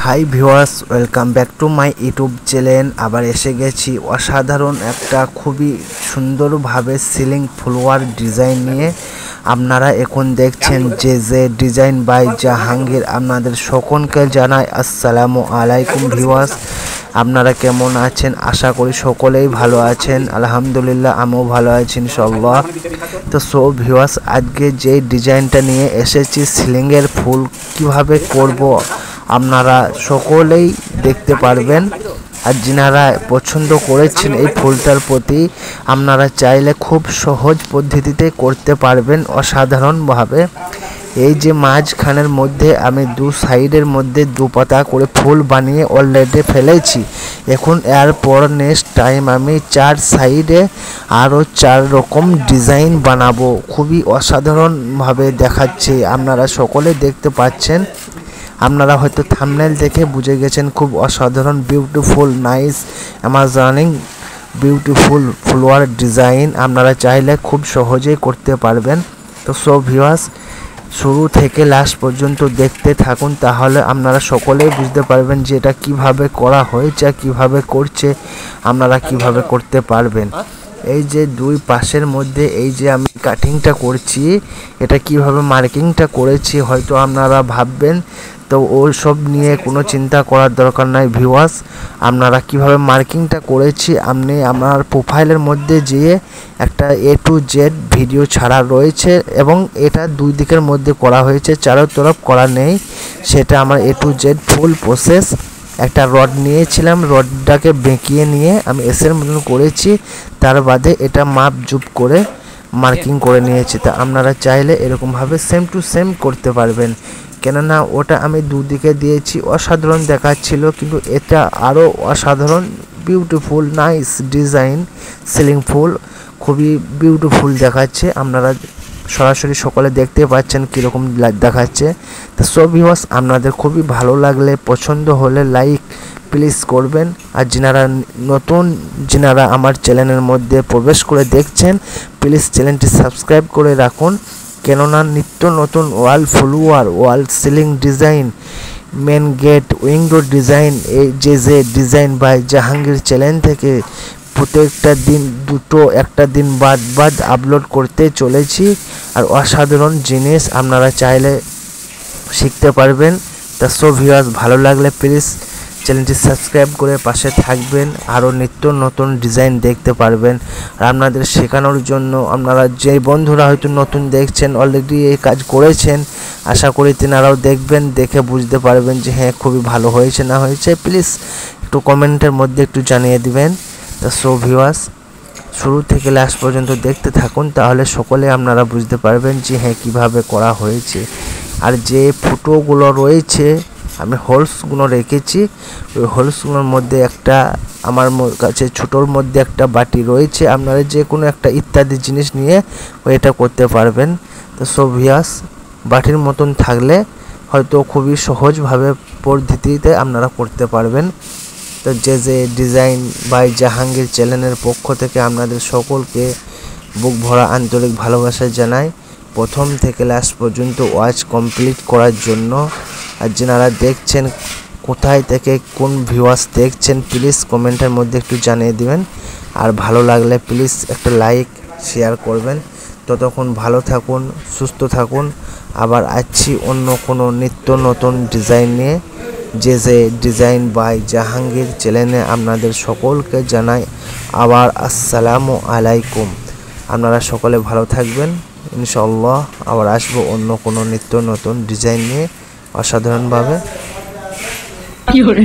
Hi viewers, welcome back to my YouTube channel. আবার এসে গেছি অসাধারণ একটা খুবই সুন্দরভাবে সিলিং ফ্লোয়ার ডিজাইন নিয়ে। আপনারা এখন দেখছেন যে ডিজাইন বাই জাহাঙ্গীর। আপনাদের সকলকে জানাই আসসালামু আলাইকুম ভিউয়ার্স। আপনারা কেমন আছেন? আশা করি সকলেই ভালো আছেন। আলহামদুলিল্লাহ, আমিও ভালো আছি ইনশাআল্লাহ। তো সো ভিউয়ার্স, আজকে যে ডিজাইনটা নিয়ে এসেছি সিলিংয়ের ফুল কিভাবে করব আপনারা সকলেই দেখতে পারবেন। আর যিনারা পছন্দ করেছেন এই ফুলটার প্রতি, আপনারা চাইলে খুব সহজ পদ্ধতিতে করতে পারবেন অসাধারণভাবে। এই যে মাঝখানের মধ্যে আমি দু সাইডের মধ্যে দু পাতা করে ফুল বানিয়ে অলরেডি ফেলেছি। এখন এরপর নেক্সট টাইম আমি চার সাইডে আরও 4 রকম ডিজাইন বানাবো। খুবই অসাধারণভাবে দেখাচ্ছে, আপনারা সকলে দেখতে পাচ্ছেন। আপনারা হয়তো থাম্বনেল দেখে বুঝে গেছেন খুব অসাধারণ beautiful nice amazing beautiful flower design আপনারা চাইলে খুব সহজেই করতে পারবেন। তো সো ভিউয়ার্স, শুরু থেকে লাস্ট পর্যন্ত দেখতে থাকুন, তাহলে আপনারা সকলেই বুঝতে পারবেন যে এটা কীভাবে করা হয়েছে, কীভাবে করছে, আপনারা কিভাবে করতে পারবেন। এই যে দুই পাশের মধ্যে এই যে আমি কাটিংটা করছি, এটা কিভাবে মার্কিংটা করেছি হয়তো আপনারা ভাববেন, তো ওই সব নিয়ে কোনো চিন্তা করার দরকার নাই ভিউয়ার্স। আপনারা কিভাবে মার্কিংটা করেছি, আপনি আমার প্রোফাইলের মধ্যে যেয়ে একটা A to Z ভিডিও ছাড়া রয়েছে এবং এটা দুই দিকের মধ্যে করা হয়েছে, চারো তরফ করা নেই। সেটা আমার A to Z full process. একটা রড নিয়েছিলাম, রডটাকে বেঁকিয়ে নিয়ে আমি এসের মতন করেছি, তার বাদে এটা মাপ জুপ করে মার্কিং করে নিয়েছি। তা আপনারা চাইলে এরকমভাবে সেম টু সেম করতে পারবেন, কেননা ওটা আমি দুদিকে দিয়েছি, অসাধারণ দেখাচ্ছিল, কিন্তু এটা আরও অসাধারণ বিউটিফুল নাইস ডিজাইন সিলিং ফুল খুবই বিউটিফুল দেখাচ্ছে। আপনারা সরাসরি সকলে দেখতে পাচ্ছেন কীরকম দেখাচ্ছে। তো সব ভিউয়ার্স, আপনাদের খুবই ভালো লাগলে পছন্দ হলে লাইক প্লিজ করবেন। আর যিনারা আমার চ্যানেলের মধ্যে প্রবেশ করে দেখছেন, প্লিজ চ্যানেলটি সাবস্ক্রাইব করে রাখুন, কেননা নিত্য নতুন wall flower, wall ceiling design, main gate, window design, এই যে ডিজাইন বাই জাহাঙ্গীর চ্যানেল থেকে প্রত্যেকটা দিন একটা দিন বাদ আপলোড করতে চলেছি। আর অসাধারণ জিনিস আপনারা চাইলে শিখতে পারবেন। তা সব ভিউয়ার্স, ভালো লাগলে প্লিজ চ্যানেলটি সাবস্ক্রাইব করে পাশে থাকবেন, আরও নিত্য নতুন ডিজাইন দেখতে পারবেন। আর আপনাদের শেখানোর জন্য আপনারা যে বন্ধুরা হয়তো নতুন দেখছেন, অলরেডি এই কাজ করেছেন, আশা করি তেনারাও দেখবেন, দেখে বুঝতে পারবেন যে হ্যাঁ খুবই ভালো হয়েছে না হয়েছে। প্লিজ একটু কমেন্টের মধ্যে একটু জানিয়ে দিবেন। তা সো ভিউয়ার্স, শুরু থেকে লাস্ট পর্যন্ত দেখতে থাকুন, তাহলে সকলে আপনারা বুঝতে পারবেন যে হ্যাঁ কীভাবে করা হয়েছে। আর যে ফুটোগুলো রয়েছে আমি হোলসগুলো রেখেছি, ওই হোলসগুলোর মধ্যে একটা আমার কাছে ছোটোর মধ্যে একটা বাটি রয়েছে, আপনারা যে কোনো একটা ইত্যাদি জিনিস নিয়ে এটা করতে পারবেন। তো সো ভিউয়ার্স, বাটির মতন থাকলে হয়তো খুবই সহজভাবে পদ্ধতিতে আপনারা করতে পারবেন। তো যে ডিজাইন বাই জাহাঙ্গীর চ্যানেলের পক্ষ থেকে আপনাদের সকলকে বুক ভরা আন্তরিক ভালোবাসা জানাই, প্রথম থেকে লাস্ট পর্যন্ত ওয়াচ কমপ্লিট করার জন্য। আর যারা দেখছেন কোথায় থেকে কোন ভিউয়ার্স দেখছেন, প্লিজ কমেন্টের মধ্যে একটু জানিয়ে দিবেন। আর ভালো লাগলে প্লিজ একটা লাইক শেয়ার করবেন। ততক্ষণ ভালো থাকুন, সুস্থ থাকুন। আবার আসছি অন্য কোনো নিত্য নতুন ডিজাইন নিয়ে। যে ডিজাইন বাই জাহাঙ্গীর চ্যানেলে আপনাদের সকলকে জানাই আবার আসসালামু আলাইকুম। আপনারা সকলে ভালো থাকবেন ইনশাআল্লাহ। আবার আসবো অন্য কোনো নিত্য নতুন ডিজাইন নিয়ে অসাধারণভাবে। কি করে